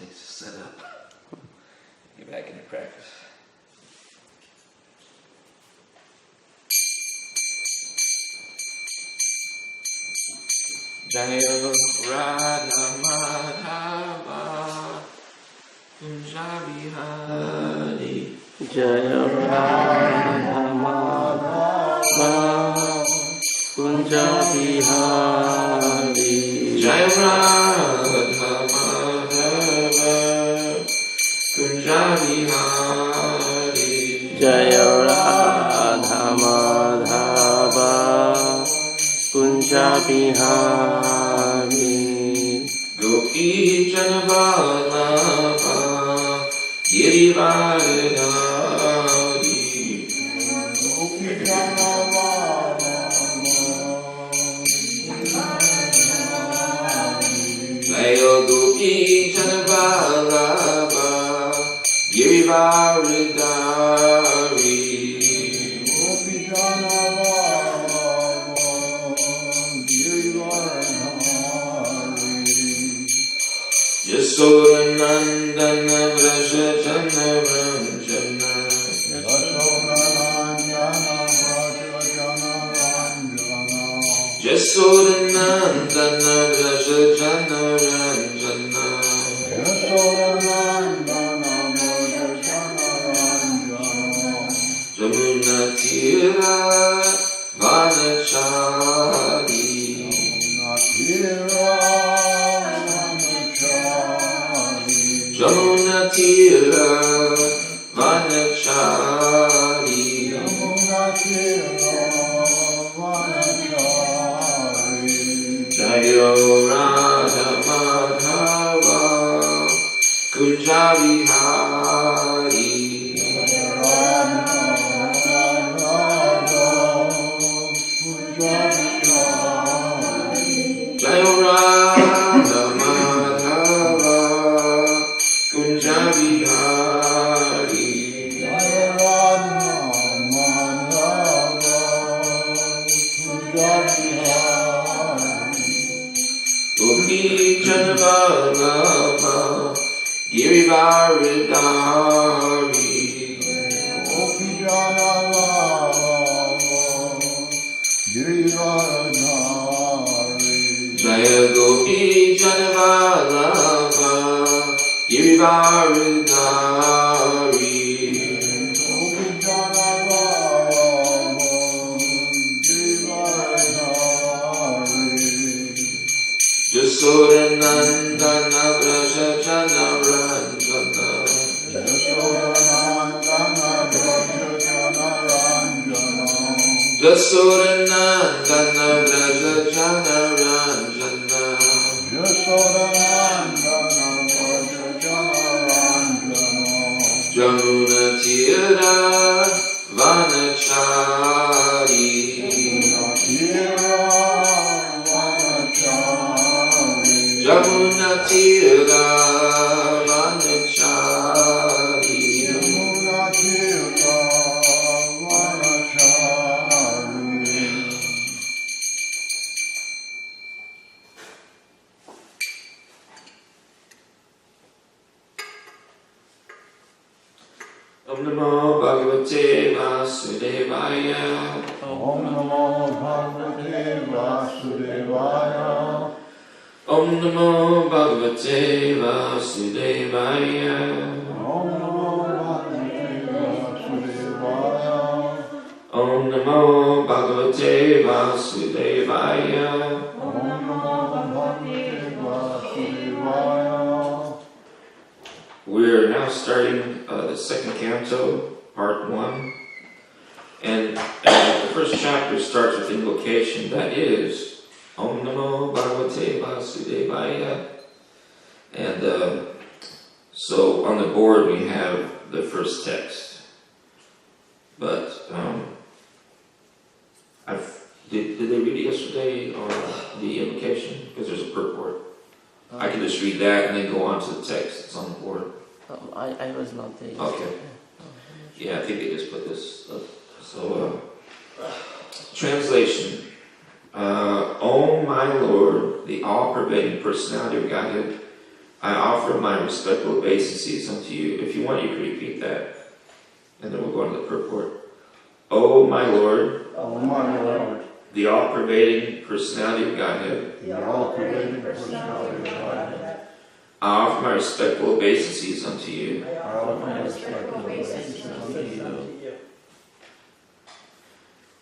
takes to set up. Get back into practice. Jaya Radha Madhava Kunja Bihari. Jaya Radha Madhava Kunja Bihari. Jaya Radha Madhava Kunja Bihari. Jaya Radha Madhava Kunja Bihari. Gopi Janavallabha Girivardhari. Gopi Janavallabha Jaya Gopi Janavallabha Girivardhari. Gopi Yasodanandana Vraja Jana Ranjana. Yasodanandana Vraja Jana Ranjana. Jamuna Tira Vanachari. Jamuna Tira Vanachari. Jaya Radha Madhava Kunja Bihari. Jaya Radha Madhava Kunja Bihari. Gopi Janavallabha Girivardhari. Gopi Janavallabha Jaya Gopi Janavallabha Girivardhari. Gopi Janavallabha Girivardhari. Yasodanandana Vraja Jana Ranjana. Yasodanandana Vraja Jana Ranjana. Jamuna Tira Vanachari. Jamuna Tira Vanachari. Om Namo Bhagavate Vasudevaya. Om Namo Bhagavate Vasudevaya. Om Namo Bhagavate Vasudevaya. Om Namo Bhagavate Vasudevaya. Om Namo Bhagavate Vasudevaya. Om Namo Bhagavate Vasudevaya. We're now starting the second canto, part 1. And the first chapter starts with invocation, that is Om Namo Bhagavate Vasudevaya. And so on the board we have the first text. But did they read it yesterday on the invocation? Because there's a purport. I can just read that and then go on to the text that's on the board. I was not there. Okay. Yeah, I think they just put this up. So, translation. O my Lord, the all-pervading personality of Godhead, I offer my respectful obeisances unto you. If you want, you can repeat that. And then we'll go on to the purport. O my Lord, O my Lord, the all-pervading personality of Godhead, the all-pervading personality of Godhead, I offer my respectful obeisances unto you. I offer my respectful obeisances unto you.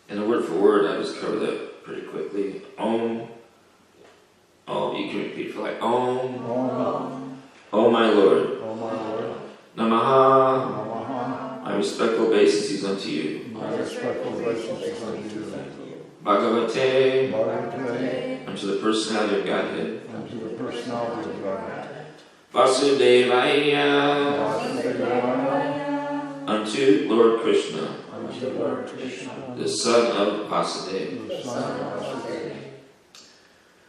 And the word for word, I just covered that pretty quickly. Om. Oh, you can repeat for like Om. Om. O my Lord. O my Lord. Namaha. Namaha. My respectful obeisances unto you. My respectful obeisances unto you. Bhagavate. Bhagavate. Unto the personality of Godhead. Unto the personality of Godhead. Vasudevaya. Vasudevaya. Unto Lord Krishna. Unto Lord Krishna. The son of Vasudeva. The son of Vasudeva.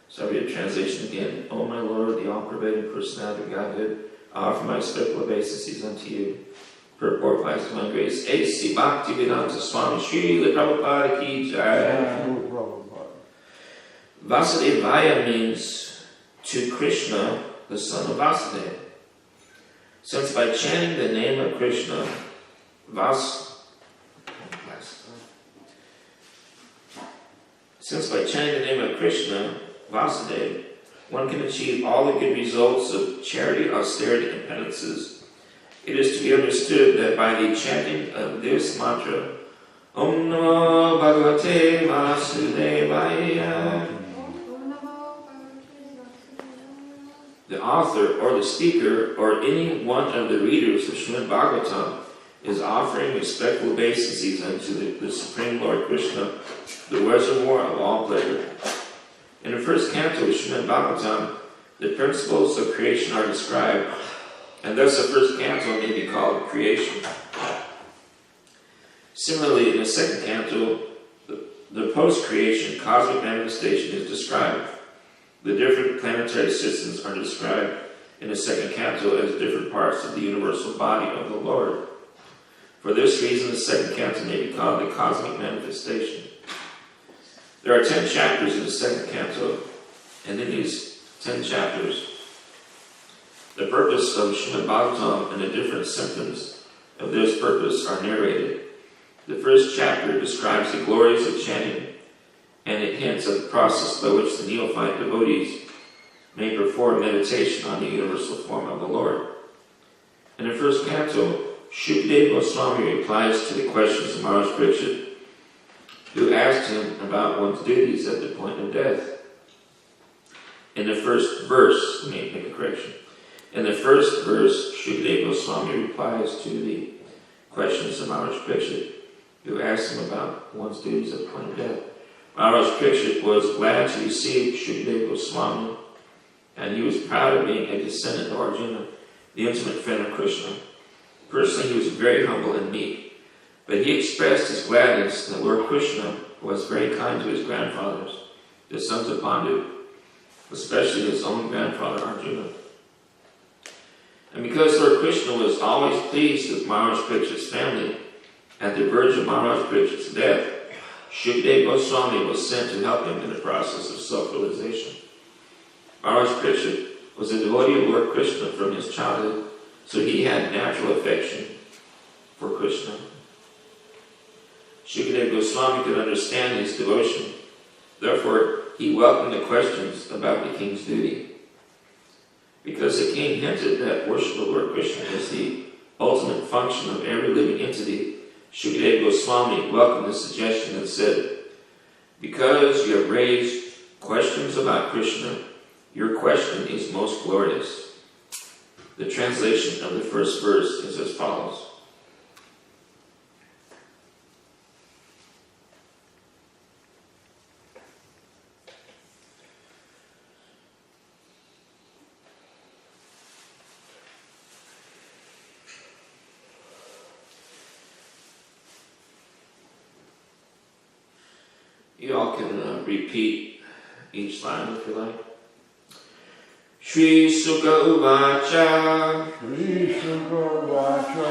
So I read the translation again. O my Lord, the all-pervading personality of Godhead, I offer my respectful obeisances unto you. Purport by His Divine Grace. A.C. Bhaktivedanta Swami Srila Prabhupada Ki Jai. Vasudevaya means to Krishna, the son of Vasudeva. Since by chanting the name of Krishna, Vasudeva, one can achieve all the good results of charity, austerity, and penances. It is to be understood that by the chanting of this mantra, Om Namo Bhagavate Vasudevaya, the author or the speaker or any one of the readers of Srimad Bhagavatam is offering respectful obeisances unto the Supreme Lord Krishna, the reservoir of all pleasure. In the first canto of Srimad Bhagavatam, the principles of creation are described, and thus the first canto may be called creation. Similarly, in the second canto, the post-creation cosmic manifestation is described. The different planetary systems are described in the second canto as different parts of the universal body of the Lord. For this reason, the second canto may be called the cosmic manifestation. There are 10 chapters in the second canto, and in these 10 chapters, the purpose of Srimad Bhagavatam and the different symptoms of this purpose are narrated. The first chapter describes the glories of chanting, and it hints at the process by which the neophyte devotees may perform meditation on the universal form of the Lord. In the first canto, Shukadeva Goswami replies to the questions of Maharaj Parikshit, who asked him about one's duties at the point of death. In the first verse, let me make a correction. In the first verse, Shukadeva Goswami replies to the questions of Maharaj Parikshit, who asked him about one's duties at the point of death. Maharaj Parikshit was glad to receive Shukadeva Goswami, and he was proud of being a descendant of Arjuna, the intimate friend of Krishna. Personally, he was very humble and meek, but he expressed his gladness that Lord Krishna was very kind to his grandfathers, the sons of Pandu, especially his own grandfather Arjuna. And because Lord Krishna was always pleased with Maharaj Parikshit's family, at the verge of Maharaj Parikshit's death, Shukadeva Goswami was sent to help him in the process of self-realization. Maharaj Parikshit was a devotee of Lord Krishna from his childhood, so he had natural affection for Krishna. Shukadeva Goswami could understand his devotion. Therefore, he welcomed the questions about the king's duty. Because the king hinted that worship of Lord Krishna is the ultimate function of every living entity, Shukadeva Goswami welcomed the suggestion and said, because you have raised questions about Krishna, your question is most glorious. The translation of the first verse is as follows. You all can repeat each line if you like. Shri Sukha Uvacha Shri Sukha Uvacha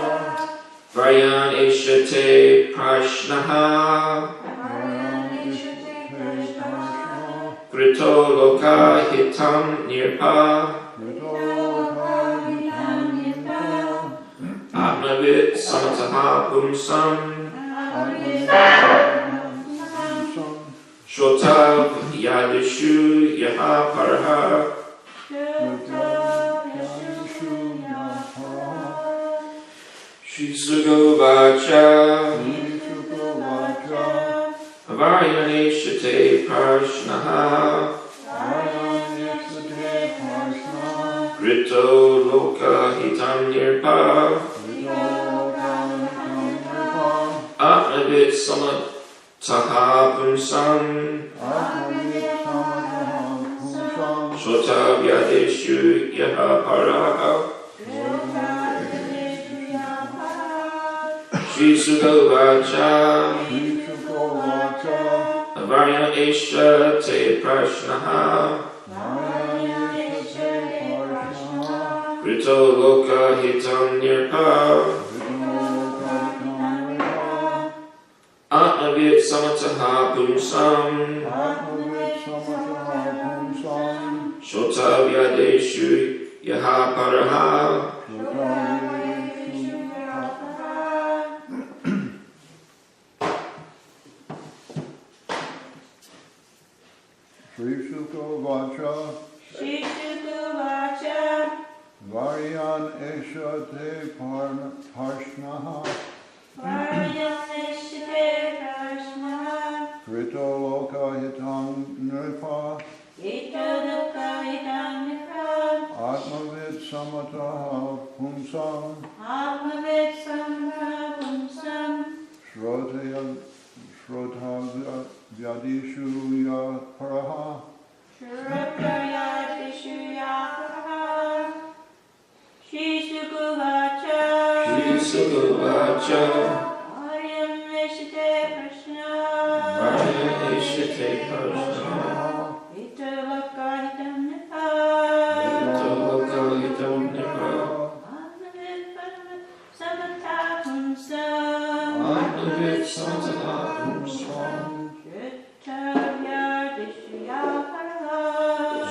Varyan Ishate Prashnaha Varyan Ishate Prashnaha Krito Loka Hitam Nirpa Krito Atmavit samataha pumsam Shrotav yadishu yaha paraha Shri Sugovacha Varyaneshate Prashnaha Grito Loka Hitam Nirpa Atmavit Samataha Pumsam Shrotav Yadeshu Yaha Paraha Shri Sugovacha Varya Esha Te Prashnaha Rito Loka Hitam Nirpa Atmavit Samataha Pumsam Shota Vyadeshu Yaha Paraha Shri Sugovacha Varyan Esha Te Parshnaha Krito Loka Hitam Nirpa Atmavit Samataha Pumsam Shrota Vyadishu Ya Paraha Shri Sugovacha Varyaneshate Prashnaha Rito Loka Hitam Nirpa Atmavit Samataha Pumsam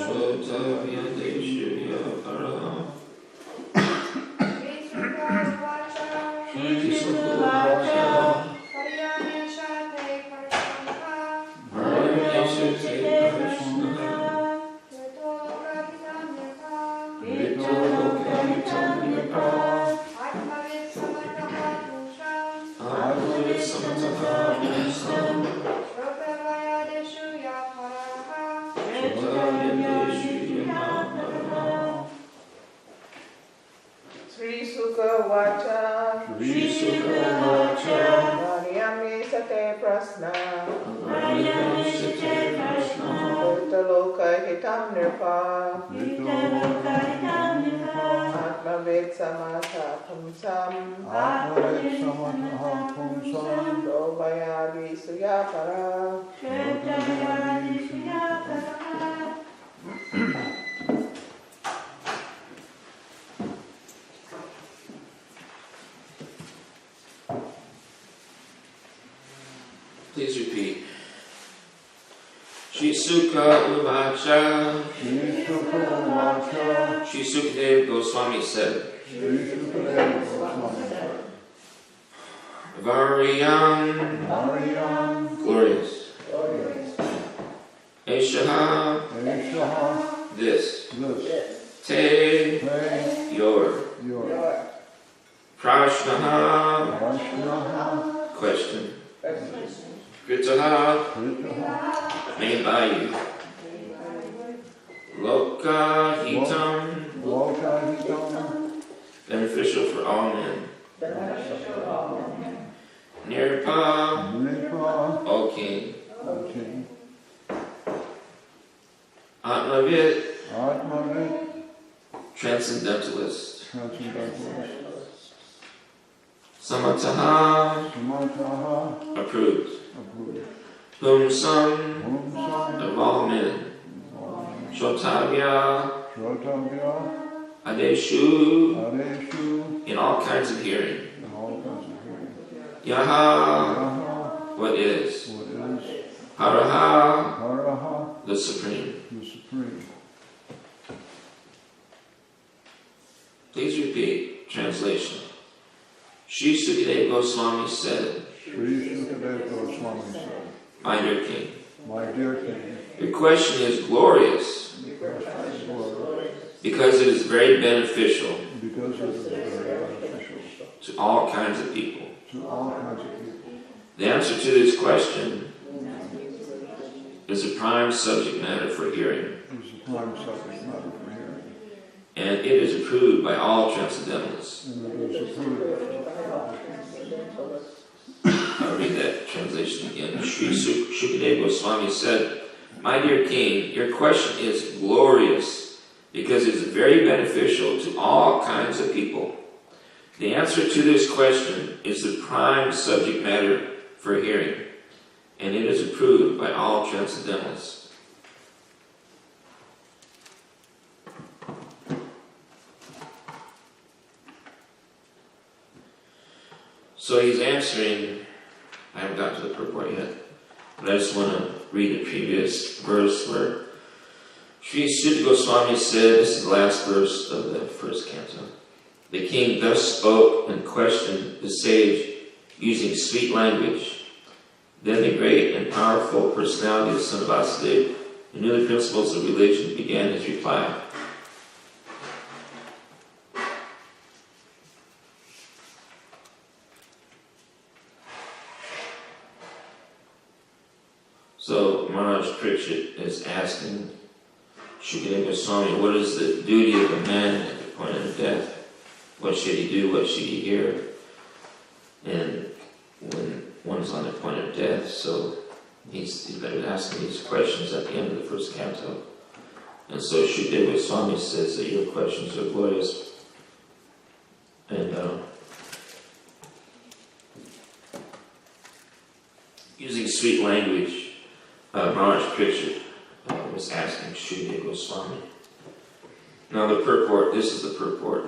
Shota Vyadeshu Yaha Paraha Shri Sugovacha Varyaneshate Prashnaha Rito Loka Hitam Nirpa Atmavit Samataha Pumsam Shota Vyadeshu Yaha Paraha Sri Sugovacha Varyaneshate Prashnaha Loka Hitam Nirpa Atmavit Samataha Pumsam Dovayadi Suyapara Please repeat. Shri Sukha Uvacha Shri Sukadeva Goswami said Varyam glorious Eshaha this Te your Prashnaha question Kritaha made by you Loka Hitam beneficial for all men Nirpa O King Atmavit transcendentalist Samataha approved Pumsam of all men Shotavya Adeshu in all kinds of hearing Yaha what is Haraha the Supreme. Please repeat translation. Sri Sukadeva Goswami said, Sri Sukadeva Goswami said, My dear king, My dear king, your question is glorious because it is very beneficial because it is very beneficial to all kinds of people. to all kinds of people. The answer to this question is a prime subject matter for hearing, It's a prime subject matter for hearing. and it is approved by all transcendentalists. And it is approved. I'll read that translation again. Sri Sukadeva Goswami said, My dear king, your question is glorious because it is very beneficial to all kinds of people. The answer to this question is the prime subject matter for hearing, and it is approved by all transcendentalists. So he's answering, I haven't got to the purport yet, but I just want to read the previous verse where Sri Sukadeva Goswami said, this is the last verse of the first canto. The king thus spoke and questioned the sage using sweet language. Then the great and powerful personality of Son of Vasudeva, who knew the principles of religion, began his reply. So Maharaj Parikshit is asking Sukadeva Goswami, what is the duty of a man at the point of death? What should he do? What should he hear? And when one's on the point of death, so he's been asking these questions at the end of the first canto. And so Sukadeva Goswami says that your questions are glorious. And using sweet language, Maharaj Parikshit was asking Sukadeva Goswami. Now the purport, this is the purport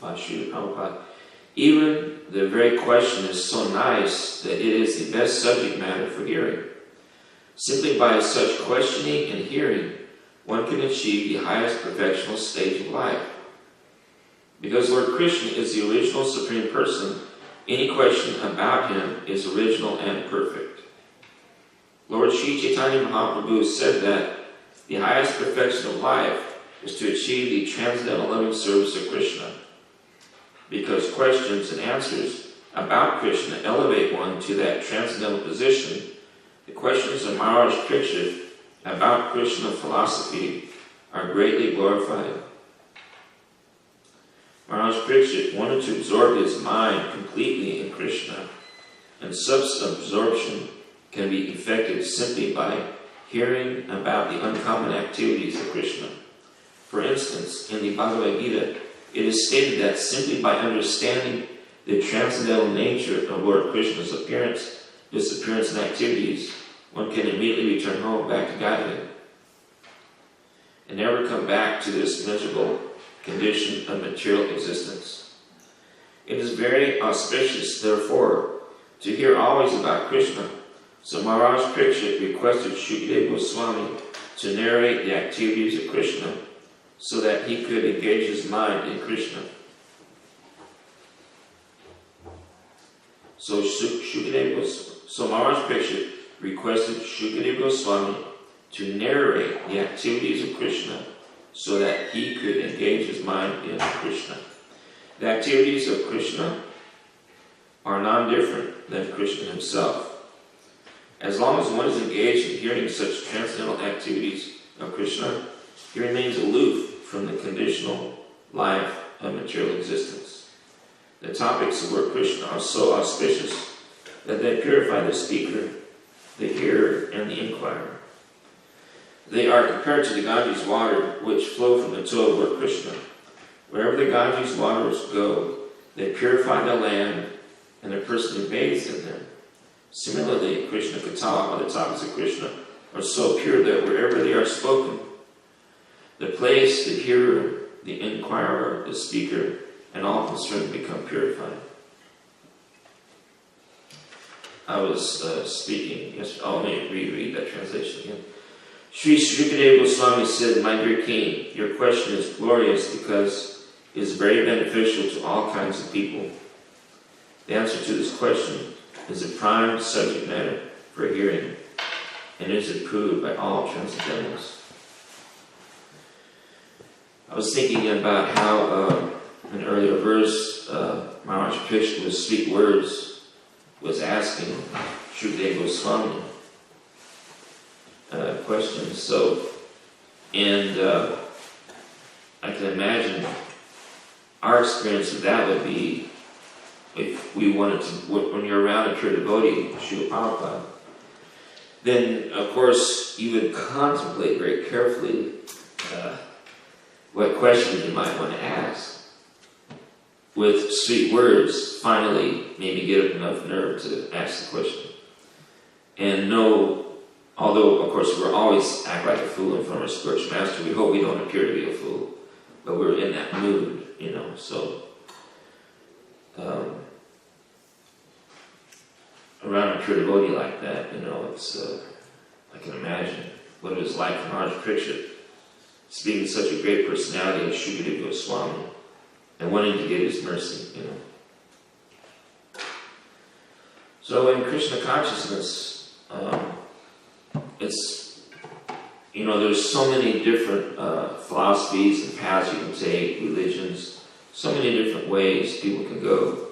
by Srila Prabhupada. Even the very question is so nice that it is the best subject matter for hearing. Simply by such questioning and hearing, one can achieve the highest perfectional stage of life. Because Lord Krishna is the original Supreme Person, any question about him is original and perfect. Lord Sri Chaitanya Mahaprabhu said that the highest perfection of life is to achieve the transcendental loving service of Krishna. Because questions and answers about Krishna elevate one to that transcendental position, the questions of Maharaj Parikshit about Krishna philosophy are greatly glorified. Maharaj Parikshit wanted to absorb his mind completely in Krishna, and such absorption can be effected simply by hearing about the uncommon activities of Krishna. For instance, in the Bhagavad Gita, it is stated that simply by understanding the transcendental nature of Lord Krishna's appearance, disappearance, and activities, one can immediately return home back to Godhead and never come back to this miserable condition of material existence. It is very auspicious, therefore, to hear always about Krishna. So Maharaj Parikshit requested Sukadeva Goswami to narrate the activities of Krishna so that he could engage his mind in Krishna. So Maharaj Parikshit requested Sukadeva Goswami to narrate the activities of Krishna so that he could engage his mind in Krishna. The activities of Krishna are non-different than Krishna himself. As long as one is engaged in hearing such transcendental activities of Krishna, he remains aloof from the conditional life of material existence. The topics of Lord Krishna are so auspicious that they purify the speaker, the hearer, and the inquirer. They are compared to the Ganges water which flow from the toe of Lord Krishna. Wherever the Ganges waters go, they purify the land, and the person who bathes in them. Similarly, Krishna Katha, or the topics of Krishna, are so pure that wherever they are spoken, the place, the hearer, the inquirer, the speaker, and all concerned become purified. I was speaking yesterday. Oh, let me reread that translation again. Sri Sukadeva Goswami said, My dear king, your question is glorious because it is very beneficial to all kinds of people. The answer to this question is a prime subject matter for hearing, and is approved by all transcendentalists. I was thinking about how an earlier verse, Maharaj Krishna with sweet words was asking Shukadeva Goswami questions. So, and I can imagine our experience of that would be if we wanted to, when you're around a pure devotee, Srila Prabhupada, then of course you would contemplate very carefully what questions you might want to ask. With sweet words, finally, maybe get up enough nerve to ask the question. And know, although of course we're always act like a fool in front of our spiritual master, we hope we don't appear to be a fool, but we're in that mood, you know, so around a pure devotee like that, you know, it's I can imagine what it was like for Maharaj Parikshit, speaking such a great personality as Shukadeva Goswami, and wanting to get his mercy, you know. So in Krishna consciousness, it's, you know, there's so many different philosophies and paths you can take, religions, so many different ways people can go.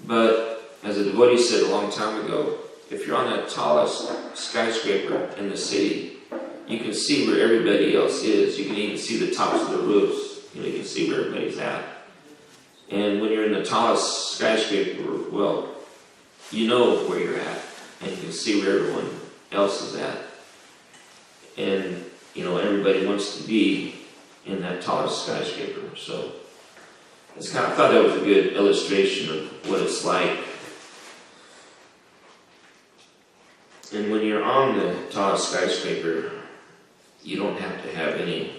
But as a devotee said a long time ago, if you're on that tallest skyscraper in the city, you can see where everybody else is. You can even see the tops of the roofs. You know, you can see where everybody's at. And when you're in the tallest skyscraper, well, you know where you're at, and you can see where everyone else is at. And, you know, everybody wants to be in that tallest skyscraper. So it's kind of, I thought that was a good illustration of what it's like. And when you're on the tallest skyscraper, you don't have to have any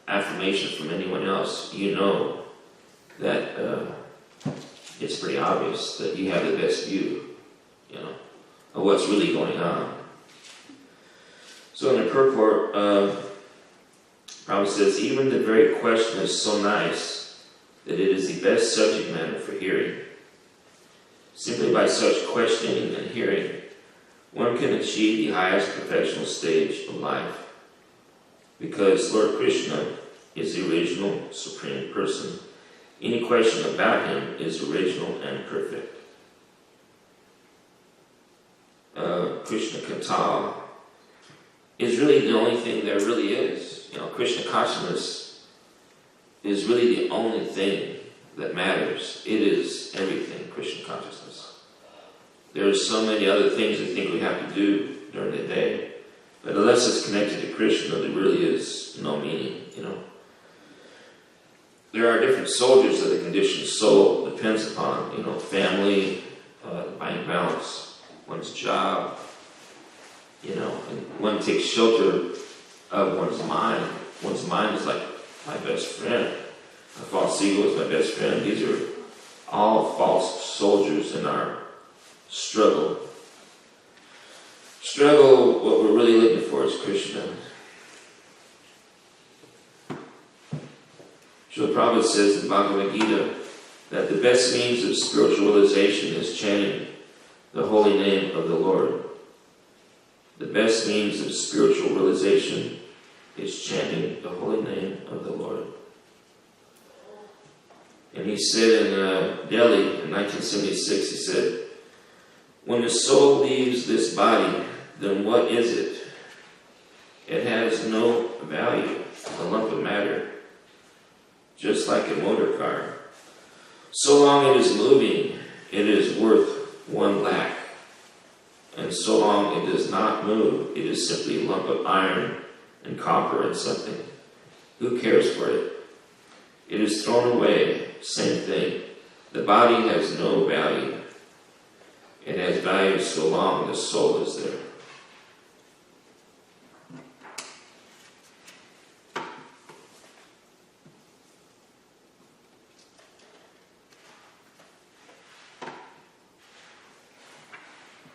affirmation from anyone else. You know that it's pretty obvious that you have the best view, you know, of what's really going on. So in the purport, Prabhu says, even the very question is so nice that it is the best subject matter for hearing. Simply by such questioning and hearing, one can achieve the highest professional stage of life. Because Lord Krishna is the original Supreme Person, any question about him is original and perfect. Krishna Kata is really the only thing there really is. You know, Krishna consciousness is really the only thing that matters. It is everything, Krishna consciousness. There are so many other things we think we have to do during the day, but unless it's connected to Krishna, there really is no meaning, you know. There are different soldiers that the conditioned soul depends upon, you know, family, bank balance, one's job, you know, and one takes shelter of one's mind. One's mind is like my best friend. A false ego is my best friend. These are all false soldiers in our struggle. What we're really looking for is Krishna. Srila Prabhupada says in Bhagavad Gita that the best means of spiritual realization is chanting the holy name of the Lord. The best means of spiritual realization is chanting the holy name of the Lord. And he said in Delhi in 1976, he said, when the soul leaves this body, then what is it? It has no value, a lump of matter, just like a motor car. So long it is moving, it is worth 1 lakh. And so long it does not move, it is simply a lump of iron and copper and something. Who cares for it? It is thrown away, same thing. The body has no value. It has value so long the soul is there.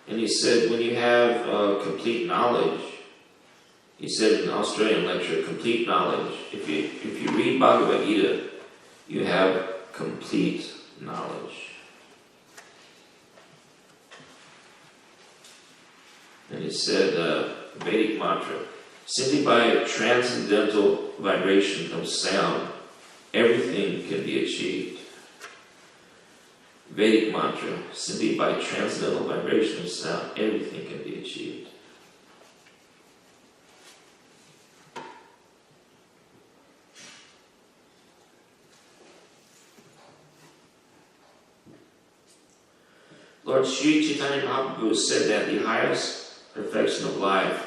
And he said, when you have complete knowledge, he said in an Australian lecture, complete knowledge. If you read Bhagavad Gita, you have complete knowledge. And he said, Vedic mantra, simply by transcendental vibration of sound, everything can be achieved. Vedic mantra, simply by transcendental vibration of sound, everything can be achieved. Lord Sri Chaitanya Mahaprabhu said that the highest perfection of life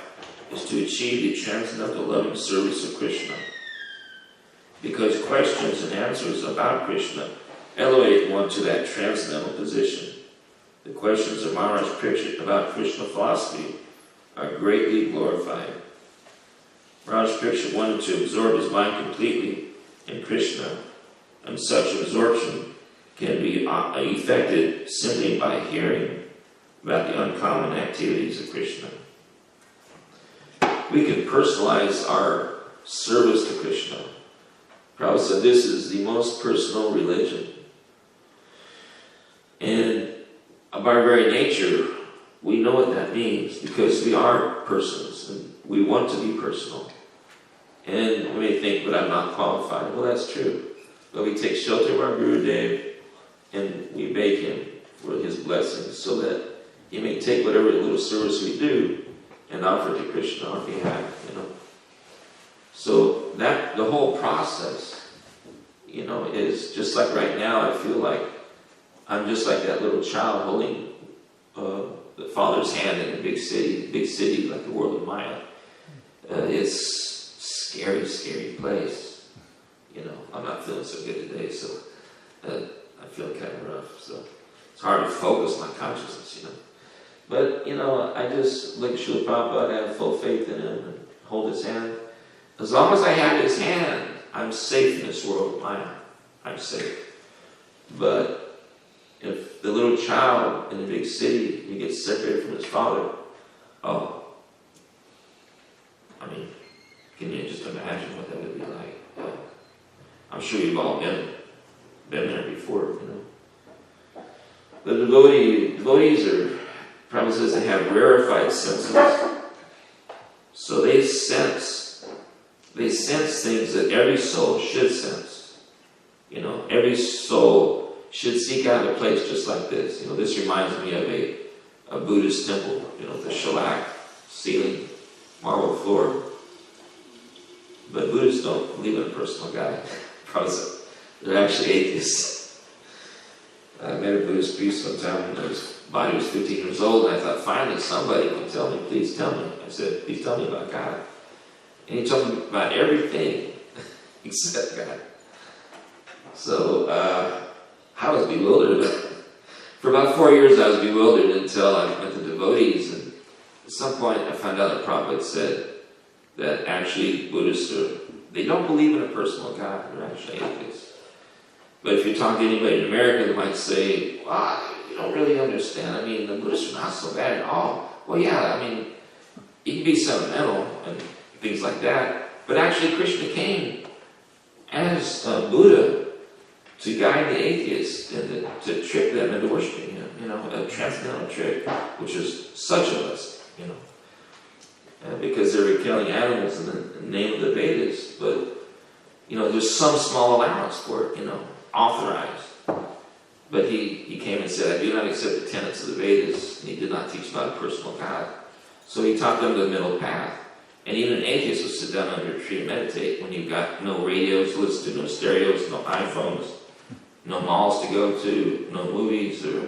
is to achieve the transcendental loving service of Krishna. Because questions and answers about Krishna elevate one to that transcendental position. The questions of Maharaj Parikshit about Krishna philosophy are greatly glorified. Maharaj Parikshit wanted to absorb his mind completely in Krishna, and such absorption can be effected simply by hearing about the uncommon activities of Krishna. We can personalize our service to Krishna. Prabhu said this is the most personal religion. And by our very nature, we know what that means because we are persons and we want to be personal. And we may think, but I'm not qualified. Well, that's true. But we take shelter of our Gurudev and we beg him for his blessings so that he may take whatever little service we do and offer it to Krishna on our behalf, So that, the whole process, is just like right now, I feel like I'm just like that little child holding the father's hand in a big city like the world of Maya. It's a scary, scary place. I'm not feeling so good today, so I feel kind of rough. So it's hard to focus my consciousness, But, I just look at Srila Prabhupada, I have full faith in him and hold his hand. As long as I have his hand, I'm safe in this world of Maya. I'm safe. But if the little child in the big city, he gets separated from his father, can you just imagine what that would be like? I'm sure you've all been there before, The devotees are, Prabhu says they have rarefied senses. So they sense things that every soul should sense. Every soul should seek out a place just like this. This reminds me of a Buddhist temple, the shellac ceiling, marble floor. But Buddhists don't believe in a personal God. Prabhu said they're actually atheists. I met a Buddhist priest one time when his body was 15 years old, and I thought, finally, somebody can tell me, please tell me. I said, please tell me about God. And he told me about everything except God. So I was bewildered. For about 4 years, I was bewildered until I met the devotees. And at some point, I found out that Prabhupada said that actually Buddhists they don't believe in a personal God. They're actually atheists. But if you talk to anybody in America, they might say, well, you don't really understand. The Buddhists are not so bad at all. Well, yeah, you can be sentimental and things like that. But actually, Krishna came as Buddha to guide the atheists and to trick them into worshiping him. A transcendental trick, which is such a lesson, because they were killing animals in the name of the Vedas. But, there's some small allowance for it, authorized. But he came and said, I do not accept the tenets of the Vedas, and he did not teach about a personal God. So he taught them the middle path. And even an atheist will sit down under a tree and meditate when you've got no radios to listen to, no stereos, no iPhones, no malls to go to, no movies, or,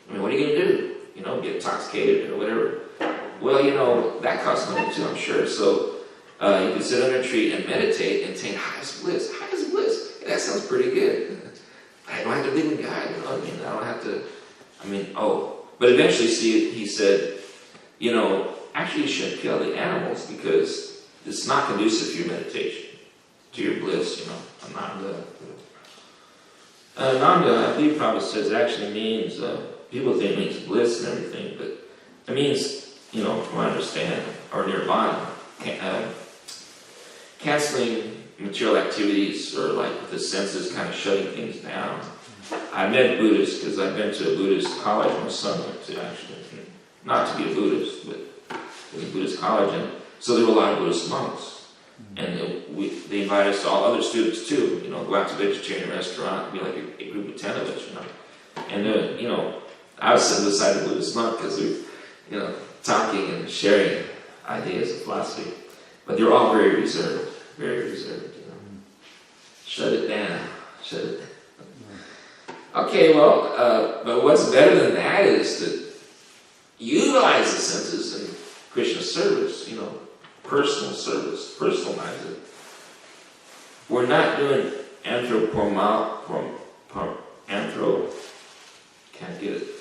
what are you going to do? Get intoxicated or whatever. Well, that costs money too, I'm sure. So you can sit under a tree and meditate and attain highest bliss. Highest bliss. Yeah, that sounds pretty good. I don't have to believe in God. I don't have to. But eventually, he said, actually you shouldn't kill the animals because it's not conducive to your meditation, to your bliss, Ananda. Ananda, I believe Prabhupada says, actually means, people think it means bliss and everything, but it means, from what I understand, or nirvana, canceling material activities or like the senses kind of shutting things down. I met Buddhists because I've been to a Buddhist college. My son went to, actually, not to be a Buddhist, but it was a Buddhist college, and so there were a lot of Buddhist monks. And they invite us, all other students too, go out to a vegetarian restaurant, be like a group of 10 of us, And I was sitting beside the Buddhist monk because we were, talking and sharing ideas of philosophy. But they're all very reserved, Shut it down. Okay, well, but what's better than that is to utilize the senses in Krishna service, personal service, personalize it. We're not doing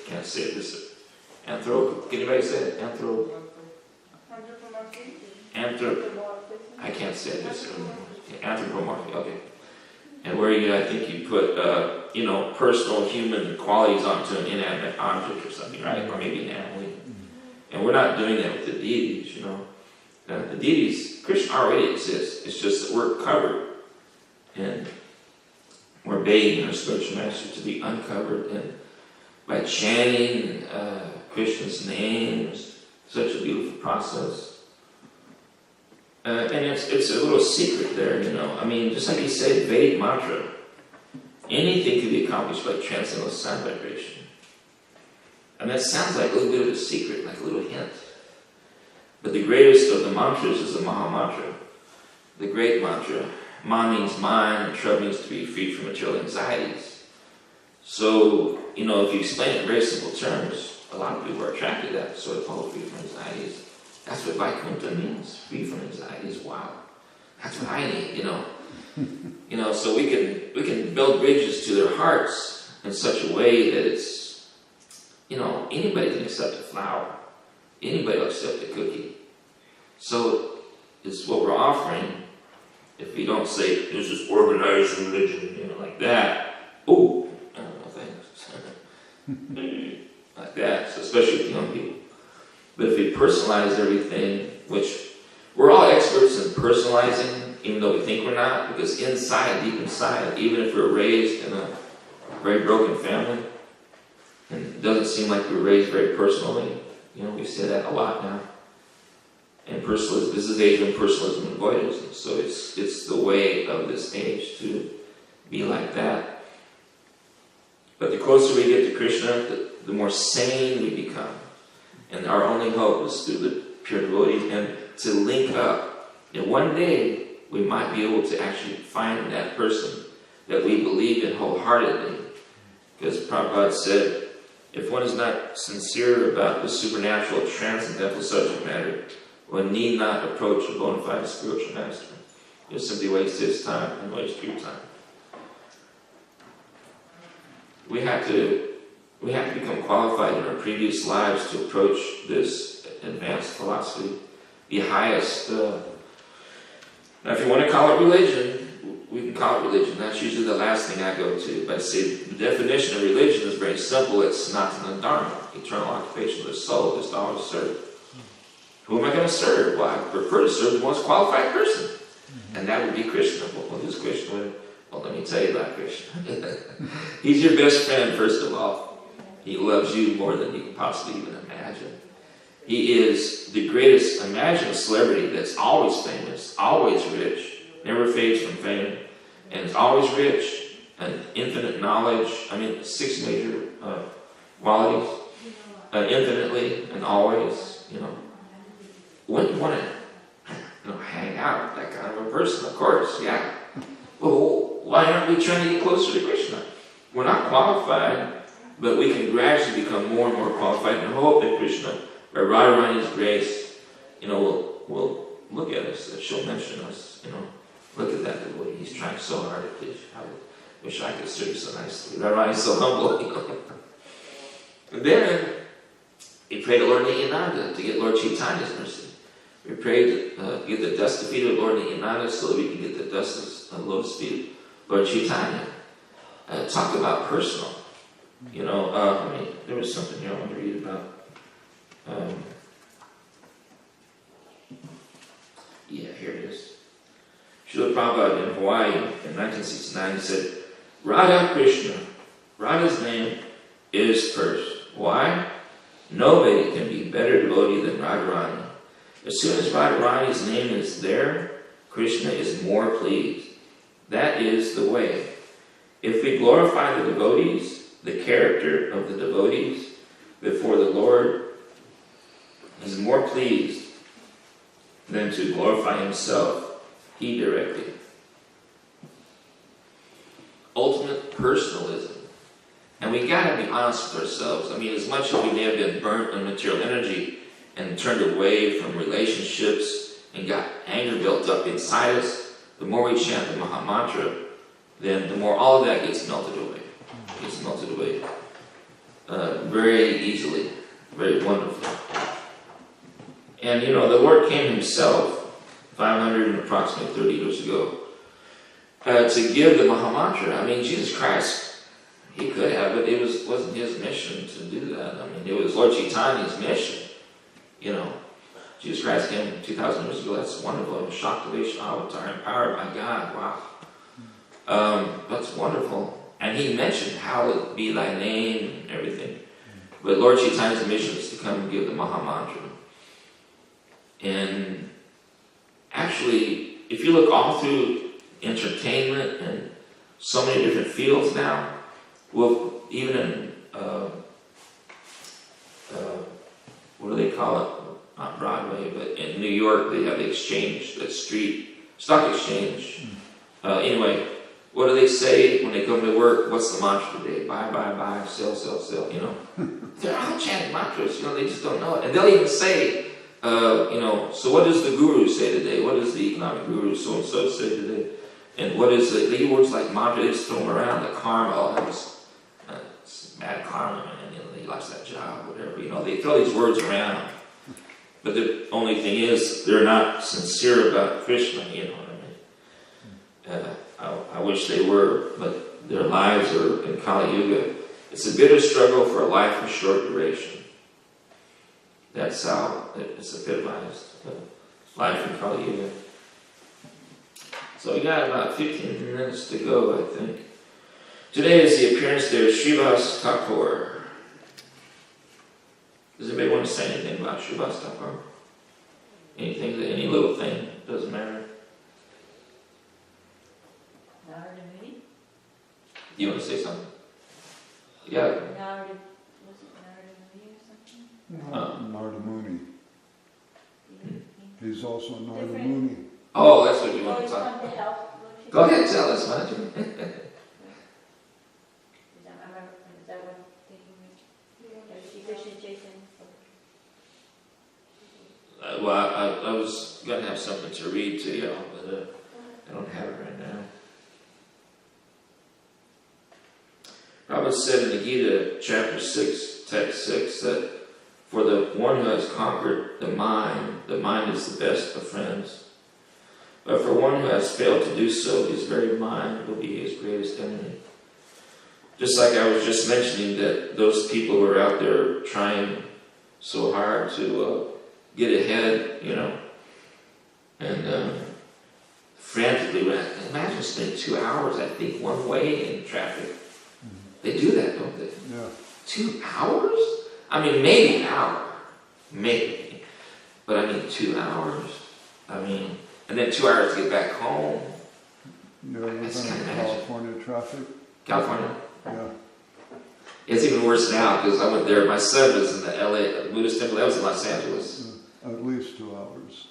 can't say it this. Can anybody say it? I can't say it this. Anthropomorphy, okay. And where I think you put, personal human qualities onto an inanimate object or something, right? Or maybe an animal. And we're not doing that with the deities, The deities, Krishna already exists. It's just that we're covered. And we're begging our spiritual master to be uncovered. And by chanting Krishna's names, such a beautiful process. And it's a little secret there, just like he said, Vedic mantra. Anything can be accomplished by transcendental sound vibration. And that sounds like a little bit of a secret, like a little hint. But the greatest of the mantras is the Maha Mantra, the great mantra. Ma means mind, and Tra means to be freed from material anxieties. So, if you explain it in very simple terms, a lot of people are attracted to that sort of whole free from anxieties. That's what Vaikuntha means, free from anxieties. Wow. That's what I need, so we can build bridges to their hearts in such a way that it's, anybody can accept a flower. Anybody will accept a cookie. So it's what we're offering. If we don't say, there's this organized religion, like that. Oh, I don't know, thanks. Like that, so especially with young people. But if we personalize everything, which we're all experts in personalizing, even though we think we're not, because inside, deep inside, even if we're raised in a very broken family, and it doesn't seem like we're raised very personally, we say that a lot now. And personalism, this is the age of personalism and avoidance, so it's the way of this age to be like that. But the closer we get to Krishna, the more sane we become. And our only hope is through the pure devotees and to link up. And one day, we might be able to actually find that person that we believe in wholeheartedly. Because Prabhupada said, if one is not sincere about the supernatural transcendental subject matter, one need not approach a bona fide spiritual master. You'll simply waste his time and waste your time. We have to become qualified in our previous lives to approach this advanced philosophy, the highest. Now, if you want to call it religion, we can call it religion. That's usually the last thing I go to. But I say the definition of religion is very simple. It's Sanatana Dharma, eternal occupation of the soul, just always serve. Who am I going to serve? Well, I prefer to serve the most qualified person. And that would be Krishna. Well, who's Krishna? Well, let me tell you about Krishna. He's your best friend, first of all. He loves you more than you can possibly even imagine. He is the greatest imagined celebrity that's always famous, always rich, never fades from fame, and is always rich, and infinite knowledge. 6 major qualities. Infinitely and always, Wouldn't want to, hang out with that kind of a person, of course, yeah. Well, why aren't we trying to get closer to Krishna? We're not qualified, but we can gradually become more and more qualified and hope that Krishna, by Radharani's grace, will look at us, that she'll mention us, look at that devotee. He's trying so hard to please. I wish I could serve you so nicely. Radharani's so humble, And then, we pray to Lord Nityananda to get Lord Chaitanya's mercy. We pray to get the dust feet of Lord Nityananda so that we can get the dust of lotus feet of Lord Chaitanya. Talk about personal. There was something here I want to read about. Here it is. Srila Prabhupada in Hawaii in 1969, he said, Radha Krishna Radha's name is first. Why? Nobody can be better devotee than Radharani. As soon as Radharani's name is there, Krishna is more pleased. That is the way. If we glorify the devotees, the character of the devotees, before the Lord is more pleased than to glorify himself, he directly. Ultimate personalism. And we gotta be honest with ourselves. I mean, as much as we may have been burnt on material energy and turned away from relationships and got anger built up inside us, the more we chant the Maha Mantra, then the more all of that gets melted away. Gets melted away very easily, very wonderfully. And you know, the Lord came himself 500 and approximately 30 years ago to give the Maha Mantra. I mean, Jesus Christ, he could have, but it wasn't his mission to do that. I mean, it was Lord Chaitanya's mission. You know, Jesus Christ came 2,000 years ago. That's wonderful. Shaktivation Avatar, empowered by God. Wow. That's wonderful. And he mentioned hallowed be thy name and everything. But Lord Chaitanya's mission is to come and give the Maha Mantra. And actually, if you look all through entertainment and so many different fields now, well, even in, what do they call it? Not Broadway, but in New York, they have the exchange, the street, stock exchange. Anyway, what do they say when they come to work? What's the mantra today? Buy, buy, buy, sell, sell, sell, you know. They're all chanting mantras, you know, they just don't know it. And they'll even say, you know, so what does the guru say today? What does the economic guru so-and-so say today? And what is it? They use words like mantra, they just throw them around, the karma, oh, that was bad karma, and you know, he lost that job, whatever, you know, they throw these words around. But the only thing is, they're not sincere about Krishna, you know what I mean? I wish they were, but their lives are in Kali Yuga. It's a bitter struggle for a life of short duration. That's how it's epitomized. Life in Kali Yuga. So we got about 15 minutes to go, I think. Today is the appearance there of Srivas Thakur. Does anybody want to say anything about Srivas Thakur? Anything, any little thing, doesn't matter. Narada Muni? You want to say something? Yeah. Was it Narada Muni or something? Narada Muni. He's also Narada Different. Muni. Oh, that's what you want to Always talk come about. to help. Go ahead, tell us, why don't you? Is that what I'm thinking? Shri Krishna Jason. Well, I was going to have something to read to you, but I don't have it right now. Prabhu said in the Gita, chapter 6, text 6, that for the one who has conquered the mind is the best of friends. But for one who has failed to do so, his very mind will be his greatest enemy. Just like I was just mentioning that those people who are out there trying so hard to get ahead, you know, and frantically ran. Imagine spending 2 hours, I think, one way in traffic. They do that, don't they? Yeah. 2 hours? I mean, maybe an hour. Maybe. But I mean, 2 hours. I mean, and then 2 hours to get back home. You ever been That's in kind of California traffic? California? Yeah. It's even worse now because I went there. My son was in the LA Buddhist temple. That was in Los Angeles. At least 2 hours.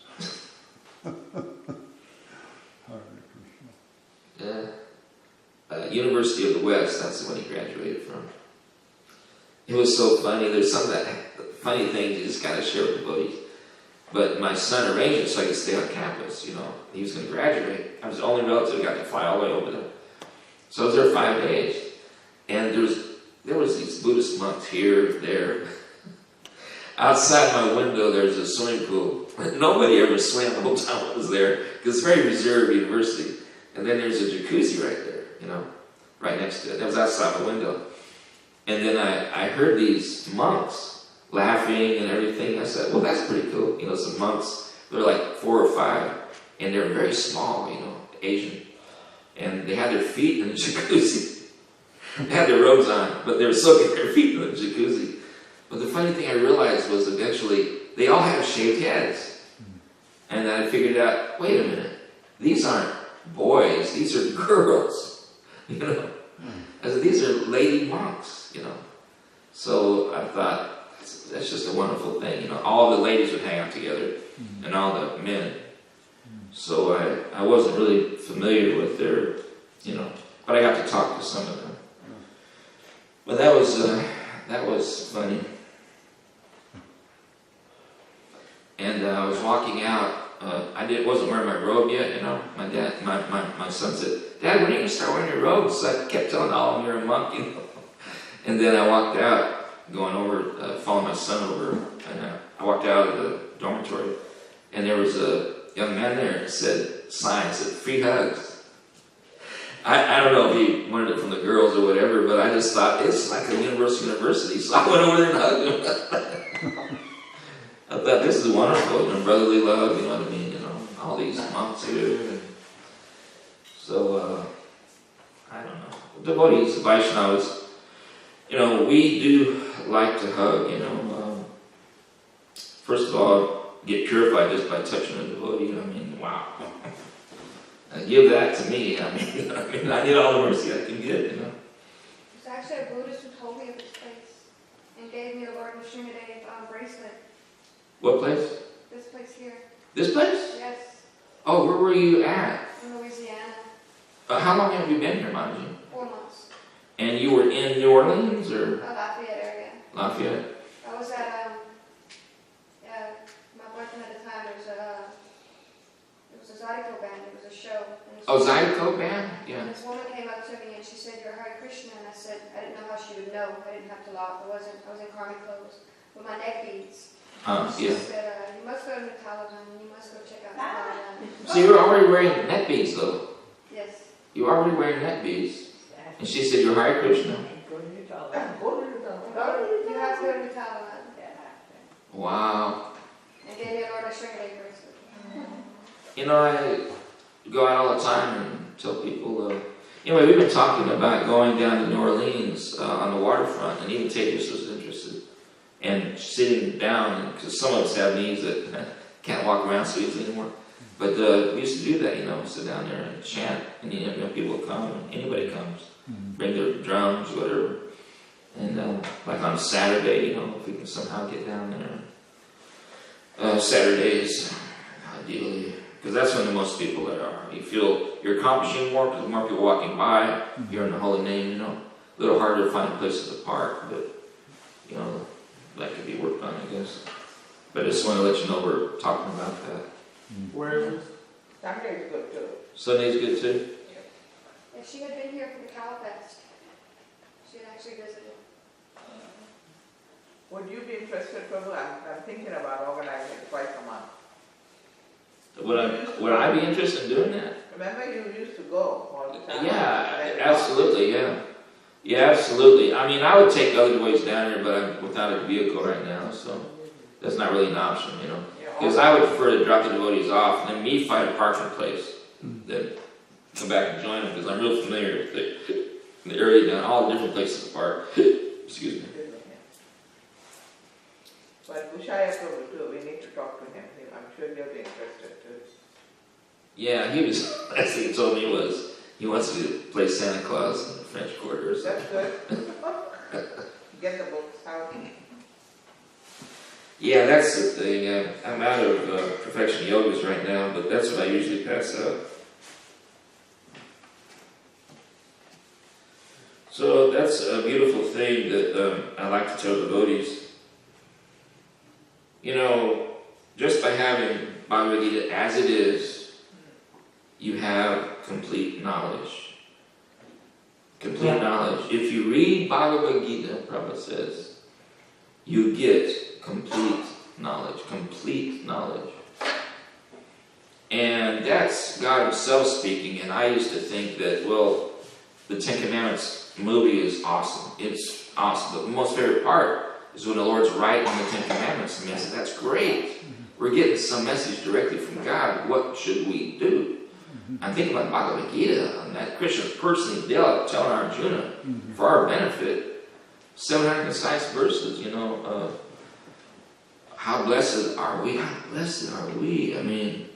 Hare Krishna. Yeah. University of the West, that's the one he graduated from. It was so funny. There's some of that funny things you just gotta share with the devotees. But my son arranged it so I could stay on campus, you know. He was going to graduate. I was the only relative who got to fly all the way over there. So I was there 5 days. And there was these Buddhist monks here, there. Outside my window, there's a swimming pool. Nobody ever swam the whole time I was there, because it's a very reserved university. And then there's a jacuzzi right there, you know, right next to it. That was outside my window. And then I heard these monks laughing and everything. I said, well, that's pretty cool. You know, some monks, they're like 4 or 5, and they're very small, you know, Asian. And they had their feet in the jacuzzi. They had their robes on, but they were soaking their feet in the jacuzzi. But the funny thing I realized was eventually they all have shaved heads. And I figured out, wait a minute, these aren't boys, these are girls, you know. I said, these are lady monks, you know. So I thought, that's just a wonderful thing, you know. All the ladies would hang out together, and all the men. So I wasn't really familiar with their, you know, but I got to talk to some of them. But that was funny. And I was walking out. Wasn't wearing my robe yet, you know. My son said, "Dad, when are you gonna start wearing your robe?" So I kept telling all of them, "You're a monk," you know. And then I walked out, going over, following my son over, and I walked out of the dormitory, and there was a young man there that said, "Free hugs." I don't know if he wanted it from the girls or whatever, but I just thought it's like a university, so I went over there and hugged him. I thought, this is wonderful, you know, brotherly love, you know what I mean, you know, all these monks here. And so, I don't know. Devotees, Vaishnavas, you know, we do like to hug, you know. First of all, get purified just by touching a devotee. I mean, wow. Give that to me. I mean, I need all the mercy I can get, you know. There's actually a Buddhist who told me of this place and gave me a Lord Srimad bracelet. What place? This place here. This place? Yes, Oh, where were you at? in Louisiana. How long have you been here, Manji? 4 months. And you were in New Orleans or Lafayette area. Lafayette? I was at my boyfriend at the time. It was a Zydeco band. It was a show. Oh, Zydeco band? Yeah. And this woman came up to me and she said, "You're Hare Krishna," and I said, I didn't know how she would know. I didn't have to laugh. I was in karma clothes with my neck beads. She Yeah. said, "You must go to the Talavana. You must go check out the Talavana." So you were already wearing neck beads, though. Yes. You were already wearing neck beads. And she said, "You're Hare Krishna." You have to go to the Talavana. Wow. And gave me a Lord Srimad bracelet. You know, I go out all the time and tell people, anyway, we've been talking about going down to New Orleans on the waterfront, and even Tejas was interested. And sitting down, because some of us have knees that can't walk around so easily anymore. But we used to do that, you know, sit down there and chant, and you know, people come, and anybody comes, bring their drums, whatever. And like on Saturday, you know, if we can somehow get down there. Saturdays, ideally, because that's when the most people there are. You feel you're accomplishing more because more people walking by, you're in the holy name, you know. A little harder to find places to park, but, you know, that could be worked on, I guess. But I just want to let you know we're talking about that. Where is it? Sunday is good too. Sunday's good too? Yeah, she had been here for the Cow Fest. She had actually visited. Would you be interested, Prabhu? I'm thinking about organizing twice a month. Would I be interested in doing that? Remember you used to go all the time? Yeah, absolutely, yeah. Yeah, absolutely. I mean, I would take other devotees down here, but I'm without a vehicle right now, so that's not really an option, you know. Because I would prefer to drop the devotees off and then me find a parking place, then come back and join them, because I'm real familiar with the area down, all the different places to park. Excuse me. But Bushaya Prabhu too, we need to talk to him. I'm sure he'll be interested too. Yeah, he was, last thing he told me was, he wants to play Santa Claus in the French Quarter. That's good. Get the books out. Yeah, that's the thing. I'm out of perfection yogas right now, but that's what I usually pass out. So that's a beautiful thing that I like to tell devotees. You know, just by having Bhagavad Gita as it is, you have complete knowledge. Complete knowledge. If you read Bhagavad Gita, Prabhu says, you get complete knowledge. Complete knowledge. And that's God Himself speaking, and I used to think that, well, the Ten Commandments movie is awesome. It's awesome. The most favorite part is when the Lord's writing the Ten Commandments. I mean, I said, that's great. We're getting some message directly from God. What should we do? I'm thinking about Bhagavad Gita, and that Krishna personally telling Arjuna for our benefit, 700 concise verses, how blessed are we? How blessed are we? I mean,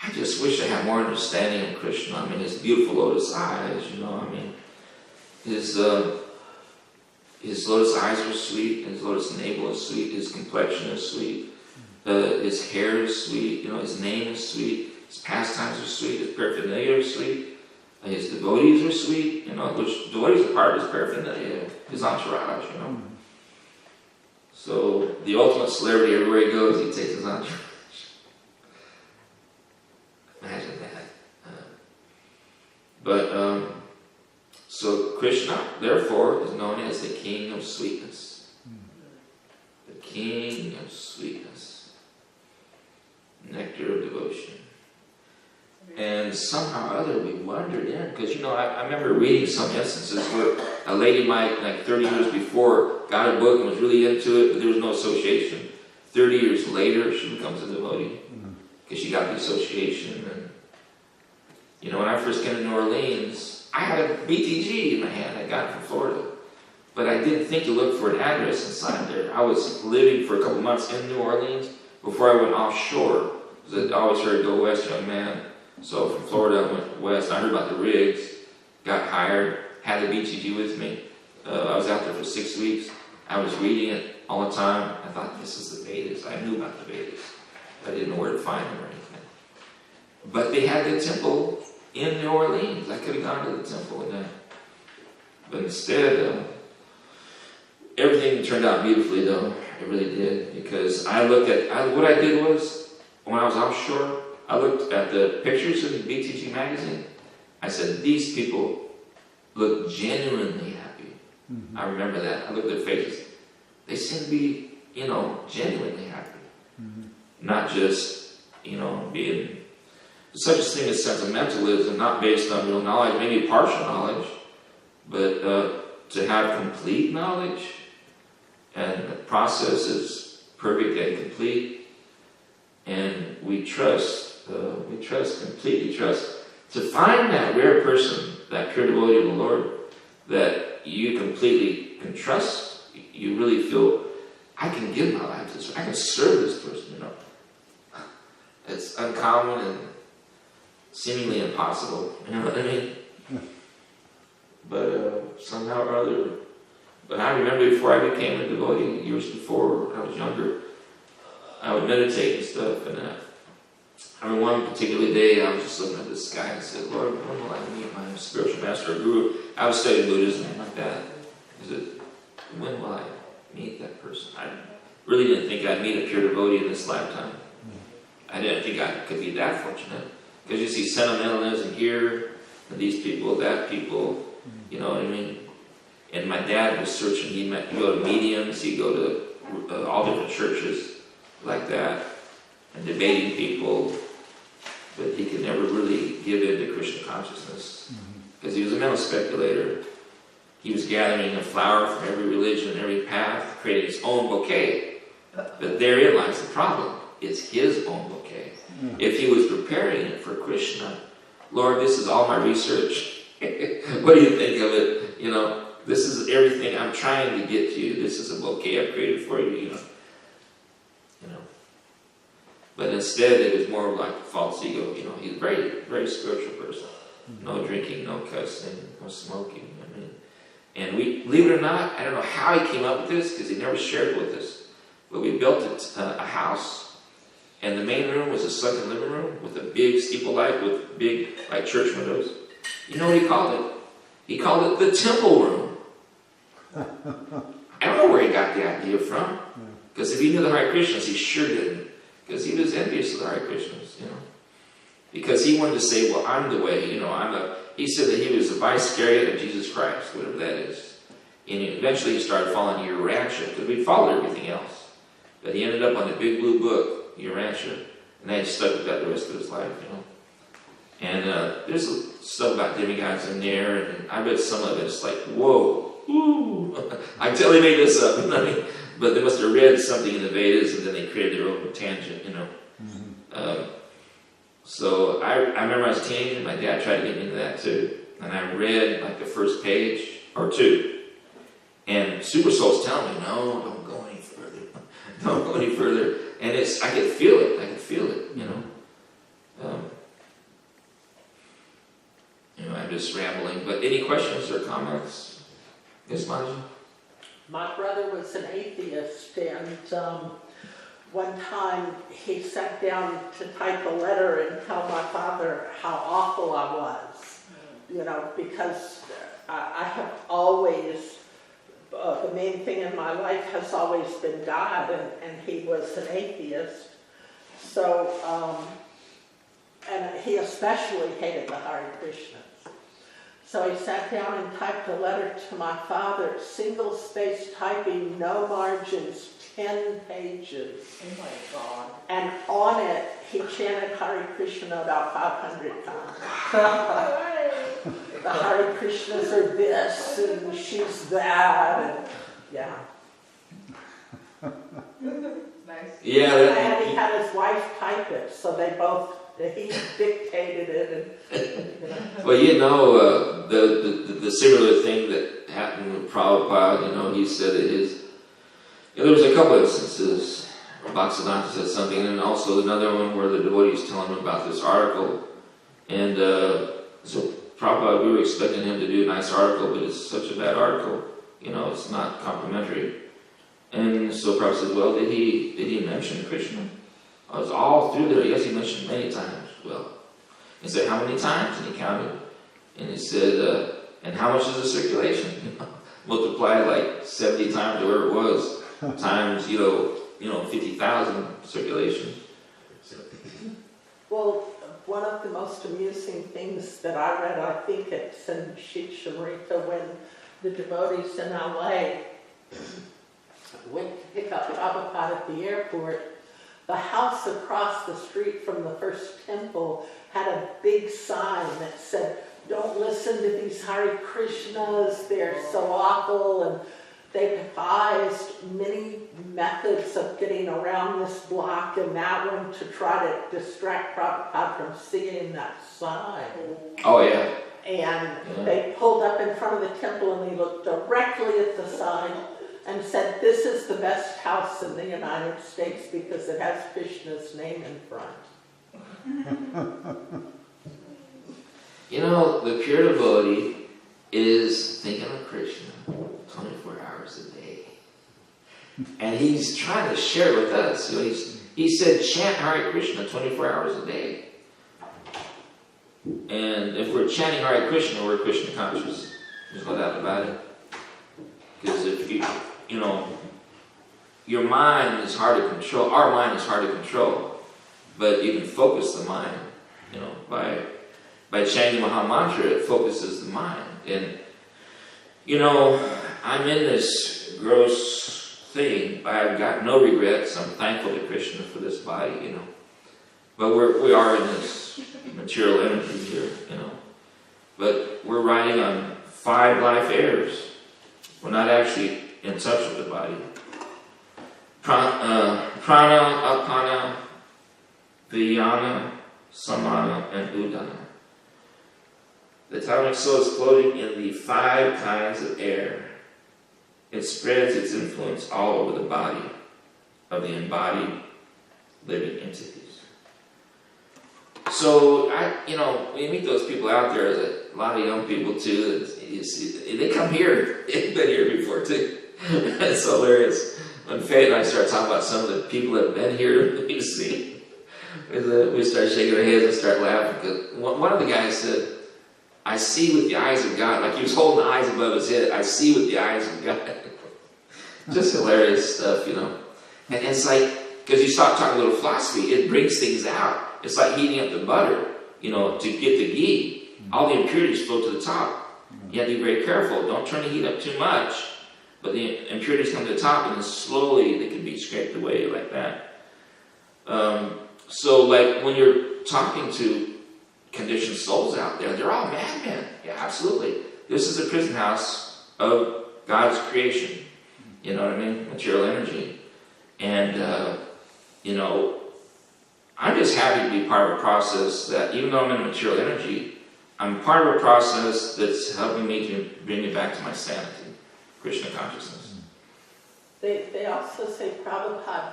I just wish I had more understanding of Krishna. I mean, his beautiful lotus eyes, his lotus eyes are sweet, his lotus navel is sweet, his complexion is sweet, his hair is sweet, his name is sweet, his pastimes are sweet, his paraphernalia is sweet, his devotees are sweet, which devotees are part of his paraphernalia, his entourage, So the ultimate celebrity, everywhere he goes, he takes his entourage. Imagine that. So Krishna, therefore, is known as the King of Sweetness. The King of Sweetness. Nectar of devotion. And somehow or other we wandered in, because I remember reading some instances where a lady might, like 30 years before, got a book and was really into it, but there was no association. 30 years later, she becomes a devotee, because she got the association. And when I first came to New Orleans, I had a BTG in my hand. I got it from Florida, but I didn't think to look for an address inside there. I was living for a couple months in New Orleans before I went offshore, because I always heard go west, young man. So from Florida, I went west. I heard about the rigs, got hired, had the BTG with me. I was out there for 6 weeks. I was reading it all the time. I thought, this is the Vedas. I knew about the Vedas. I didn't know where to find them or anything. But they had the temple in New Orleans. I could have gone to the temple and but instead, everything turned out beautifully though. It really did. Because I looked at, what I did was, when I was offshore, I looked at the pictures in the BTG magazine. I said, these people look genuinely happy. I remember that. I looked at their faces. They seem to be, genuinely happy. Not just, being such a thing as sentimentalism, not based on real knowledge, maybe partial knowledge, but to have complete knowledge, and the process is perfect and complete, and we completely trust, to find that rare person, that pure devotee of the Lord, that you completely can trust. You really feel, I can give my life to this, I can serve this person, It's uncommon and seemingly impossible, you know what I mean? But somehow or other. But I remember before I became a devotee, years before, when I was younger, I would meditate and stuff, and I remember one particular day, I was just looking at the sky and said, Lord, when will I meet my spiritual master or guru? I was studying Buddhism like that. I said, when will I meet that person? I really didn't think I'd meet a pure devotee in this lifetime. I didn't think I could be that fortunate. Because you see sentimentalism here, and these people, that people, you know what I mean? And my dad was searching, he'd go to mediums, he'd go to all different churches like that, and debating people, but he could never really give in to Krishna consciousness. Because he was a mental speculator. He was gathering a flower from every religion, every path, creating his own bouquet. But therein lies the problem. It's his own bouquet. If he was preparing it for Krishna, Lord, this is all my research. What do you think of it? This is everything I'm trying to get to you. This is a bouquet I've created for you, But instead, it was more like a false ego. He's a very, very spiritual person. No drinking, no cussing, no smoking. And we, believe it or not, I don't know how he came up with this, because he never shared with us. But we built a house, and the main room was a sunken living room with a big steeple light with big, like, church windows. You know what he called it? He called it the temple room. I don't know where he got the idea from. Because if he knew the Hare Krishnas, he sure didn't. Because he was envious of the Hare Krishnas, Because he wanted to say, well, I'm the way, he said that he was a Viscariot of Jesus Christ, whatever that is. And eventually he started following Urantia, because we followed everything else. But he ended up on the big blue book, Urantia, and then he stuck with that the rest of his life, And there's stuff about demigods in there, and I read some of it, it's like, whoa, ooh. I tell they made this up, but they must have read something in the Vedas, and then they created their own tangent, So I remember I was a teenager, my dad tried to get me into that too. And I read like the first page or two. And Super Soul's telling me, no, don't go any further. Don't go any further. And I could feel it. I could feel it, you know. I'm just rambling. But any questions or comments? Yes, Margie? My brother was an atheist, and one time he sat down to type a letter and tell my father how awful I was, you know, because I have always, the main thing in my life has always been God, and he was an atheist. So, and he especially hated the Hare Krishnas. So he sat down and typed a letter to my father, single-space typing, no margins, 10 pages. Oh my God. And on it, he chanted Hare Krishna about 500 times. The Hare Krishnas are this, and she's that, and yeah. Nice. Yeah. And he had his wife type it, so he dictated it. And, Well, you know, the similar thing that happened with Prabhupada, you know, he said that there was a couple of instances where Bhaktisiddhanta said something, and also another one where the devotees telling him about this article. And so Prabhupada, we were expecting him to do a nice article, but it's such a bad article, you know, it's not complimentary. And so Prabhupada said, well, did he mention Krishna? I was all through there. Yes, he mentioned many times. Well, he said, how many times? And he counted. And he said, and how much is the circulation? You know, multiply like 70 times where it was, times, 50,000 circulation. well, one of the most amusing things that I read, I think it's in Shikshamrita, when the devotees in LA went to pick up Prabhupada at the airport, the house across the street from the first temple had a big sign that said, don't listen to these Hare Krishnas, they're so awful, and they devised many methods of getting around this block and that one to try to distract Prabhupada from seeing that sign. Oh, yeah. And they pulled up in front of the temple and they looked directly at the sign and said, this is the best house in the United States because it has Krishna's name in front. You know, the pure devotee is thinking of Krishna 24 hours a day. And he's trying to share with us. You know, he said, chant Hare Krishna 24 hours a day. And if we're chanting Hare Krishna, we're Krishna conscious. There's no doubt about it. Because if your mind is hard to control. Our mind is hard to control. But you can focus the mind, by chanting Maha Mantra, it focuses the mind. And, I'm in this gross thing. I've got no regrets. I'm thankful to Krishna for this body, But we are in this material energy here, But we're riding on 5 life airs. We're not actually in touch with the body. Prana, Apana, Vijnana, Samana, and Udana. The atomic soul is floating in the 5 kinds of air. It spreads its influence all over the body of the embodied living entities. So, when you meet those people out there, there's a lot of young people too, they come here. They've been here before too. It's hilarious. When Faye and I start talking about some of the people that have been here, we start shaking our heads and start laughing. Because one of the guys said, I see with the eyes of God. Like he was holding the eyes above his head. I see with the eyes of God. Just hilarious stuff, And it's like, because you start talking a little philosophy, it brings things out. It's like heating up the butter, to get the ghee. All the impurities flow to the top. You have to be very careful. Don't turn the heat up too much. But the impurities come to the top, and then slowly they can be scraped away like that. So like when you're talking to conditioned souls out there, they're all madmen. Yeah, absolutely. This is a prison house of God's creation. You know what I mean? Material energy. And, I'm just happy to be part of a process that, even though I'm in material energy, I'm part of a process that's helping me to bring me back to my sanity, Krishna consciousness. They also say Prabhupada,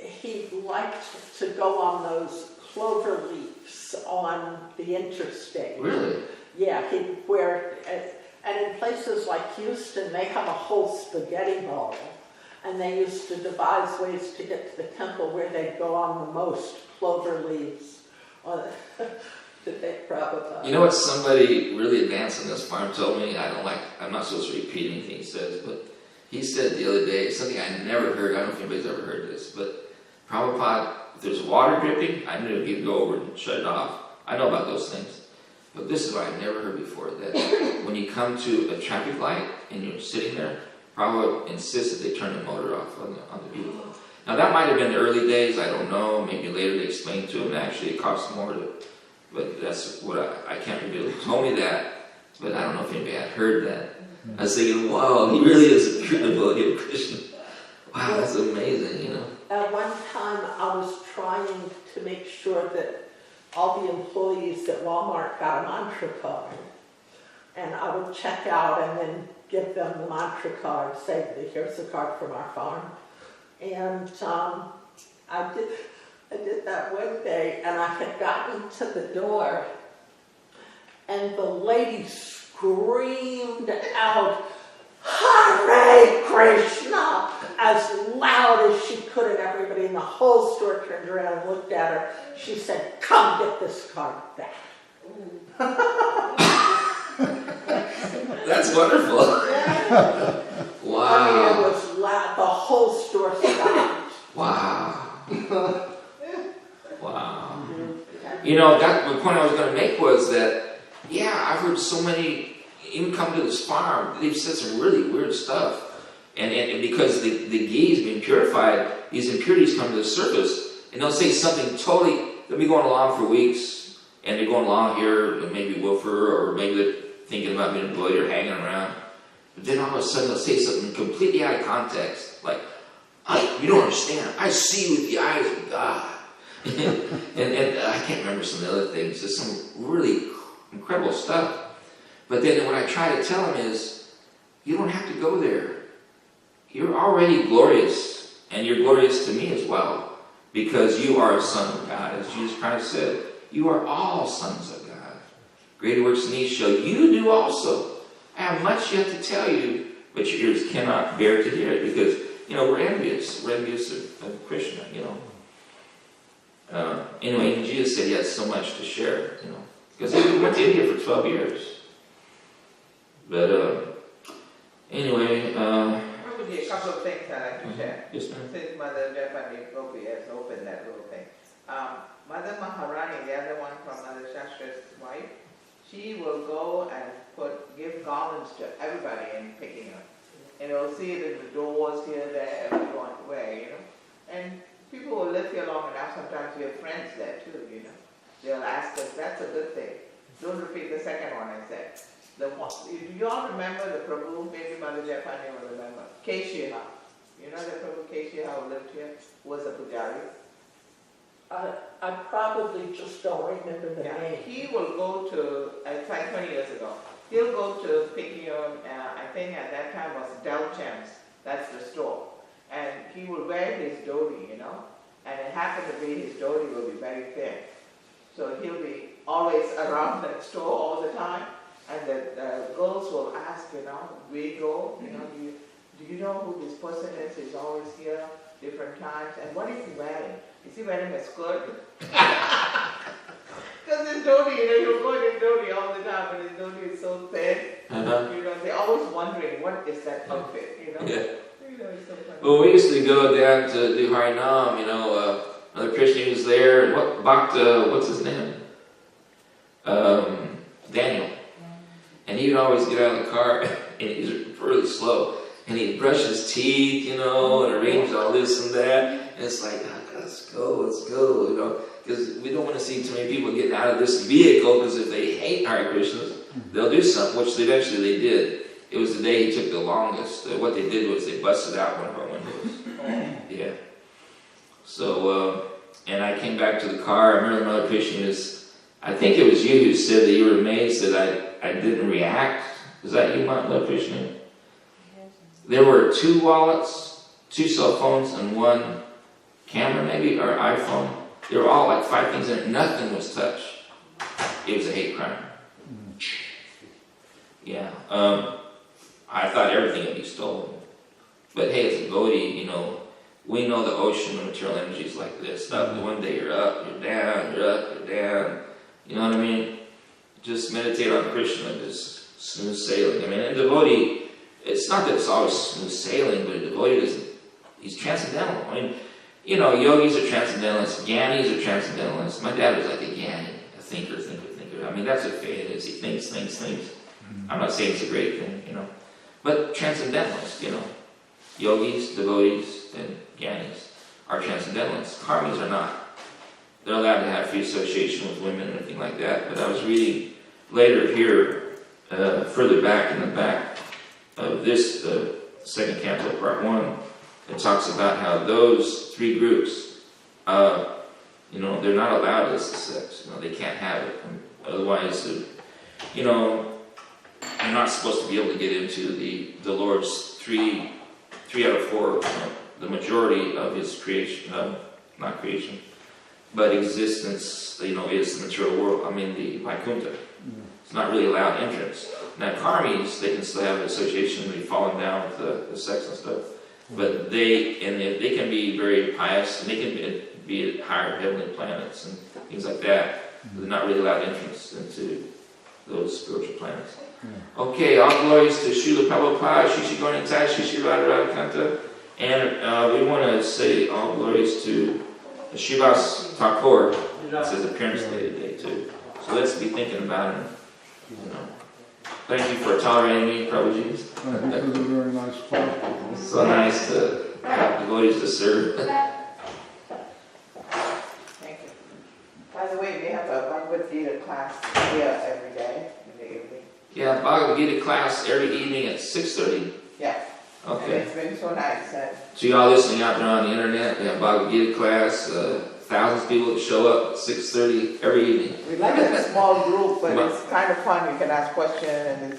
he liked to go on those clover leaves on the interstate. Really? Yeah, and in places like Houston, they have a whole spaghetti bowl. And they used to devise ways to get to the temple where they'd go on the most clover leaves to take Prabhupada. You know what somebody really advanced on this farm told me? I'm not supposed to repeat anything he says, but he said the other day, something I never heard, I don't know if anybody's ever heard this, but Prabhupada, if there's water dripping, I knew he'd go over and shut it off. I know about those things. But this is what I've never heard before, that when you come to a traffic light and you're sitting there, Prabhupada insists that they turn the motor off on the vehicle. Now that might have been the early days, I don't know, maybe later they explained to him that actually it costs more but that's what I can't reveal. He told me that, but I don't know if anybody had heard that. I was thinking, wow, he really is a pure devotee of Krishna. Wow, that's amazing, you know. At one time, I was trying to make sure that all the employees at Walmart got a mantra card. And I would check out and then give them the mantra card, say, here's a card from our farm. And I did that one day, and I had gotten to the door, and the lady screamed out, Hare Krishna, as loud as she could, and everybody in the whole store turned around and looked at her. She said, come get this card back. That's wonderful. Wow. I mean, it was loud. The whole store stopped. Wow. Wow. You know, the point I was going to make was that, yeah, I've heard so many even come to this farm, they've said some really weird stuff. And because the ghee is being purified, these impurities come to the surface, and they'll say something totally, they'll be going along for weeks, and they're going along here, and maybe woofer, or maybe they're thinking about being employed or hanging around. But then all of a sudden they'll say something completely out of context, like, you don't understand, I see with the eyes of God. and I can't remember some of the other things, just some really incredible stuff. But then what I try to tell them is, you don't have to go there. You're already glorious, and you're glorious to me as well, because you are a son of God. As Jesus Christ said, you are all sons of God. Greater works than these shall you do also. I have much yet to tell you, but your ears cannot bear to hear it, because, you know, we're envious. We're envious of Krishna, you know. Anyway, Jesus said he had so much to share, you know, because he went to India for 12 years. But anyway, Maybe a couple of things I'd like to share. Yes, ma'am. Since Mother Japani Gopi has opened that little thing. Mother Maharani, the other one from Mother Shastra's wife, she will go and give garlands to everybody in picking up. And you'll see it in the doors here, there, everywhere, you know. And people will live here long enough, sometimes we have friends there too, you know. They'll ask us, that's a good thing. Don't repeat the second one I said. Do you all remember the Prabhu? Maybe Mother Japani will remember. Keshiha. You know the Prabhu Keshiha who lived here? Who was a pujari? I probably just don't remember the name. He will go to, it's like 20 years ago, he'll go to Pikium, I think at that time was Delcham's, that's the store. And he will wear his dhoti, you know, and it happened to be his dhoti will be very thin. So he'll be always around that store all the time. And the girls will ask, you know, we go, you know, do you know who this person is? He's always here, different times. And what is he wearing? Is he wearing a skirt? Because his dhoti, you know, he'll go in his dhoti all the time, and his dhoti is so thin. You know, they're always wondering, what is that outfit, you know? Yeah. You know, it's so funny. Well, we used to go down to do Harinam, you know, Mother Krishna was there, and what's his name? Daniel. And he would always get out of the car, and he's really slow, and he'd brush his teeth, you know, and arrange all this and that, and it's like, let's go, you know, because we don't want to see too many people getting out of this vehicle, because if they hate Hare Krishnas, they'll do something, which eventually they did. It was the day he took the longest. What they did was they busted out one of our windows. Yeah. So, and I came came back to the car. I remember Mother Krishna I think it was you who said that you were amazed that I didn't react. Was that you, Mother Krishna? There were 2 wallets, 2 cell phones, and 1 camera maybe, or iPhone. They were all like 5 things in it. Nothing was touched. It was a hate crime. Yeah. I thought everything would be stolen. But hey, as a devotee, we know the ocean of material energy is like this. One day you're up, you're down, you're up, you're down. You know what I mean? Just meditate on Krishna, just smooth sailing. I mean, a devotee, it's not that it's always smooth sailing, but a devotee he's transcendental. I mean, yogis are transcendentalists, gyanis are transcendentalists. My dad was like a gyani, a thinker. I mean, that's what faith is. He thinks. I'm not saying it's a great thing, but transcendentalists, yogis, devotees, and gyanis are transcendentalists. Karmis are not. They're allowed to have free association with women and everything like that. But I was reading later here, further back in the back of this second canto, part 1, it talks about how those 3 groups, they're not allowed to sex. They can't have it. Otherwise, you're not supposed to be able to get into the Lord's 3 out of 4, the majority of His creation, not creation, but existence, is the material world. I mean, the Vaikuntha. It's not really allowed entrance. Now, karmis, they can still have an association and be falling down with the sex and stuff, but they can be very pious, and they can be at higher heavenly planets and things like that. They're not really allowed entrance into those spiritual planets. Okay, all glories to Srila Prabhupada, Shishi Gauranitai, Shishi Radharadhakanta, and we want to say all glories to Shivas Thakur. It's his appearance day today too. So let's be thinking about him. Thank you for tolerating me, Prabhuji. Thank you for the very nice talk. It's so nice to have devotees to serve. Thank you. By the way, we have a Bhagavad Gita class here every day in the evening. Yeah, Bhagavad Gita class every evening at 6:30. Yeah. Okay. And it's been so nice. So y'all listening out there on the internet, we have Bhagavad Gita class. Thousands of people that show up at 6:30 every evening. We like a small group, but it's kind of fun. You can ask questions and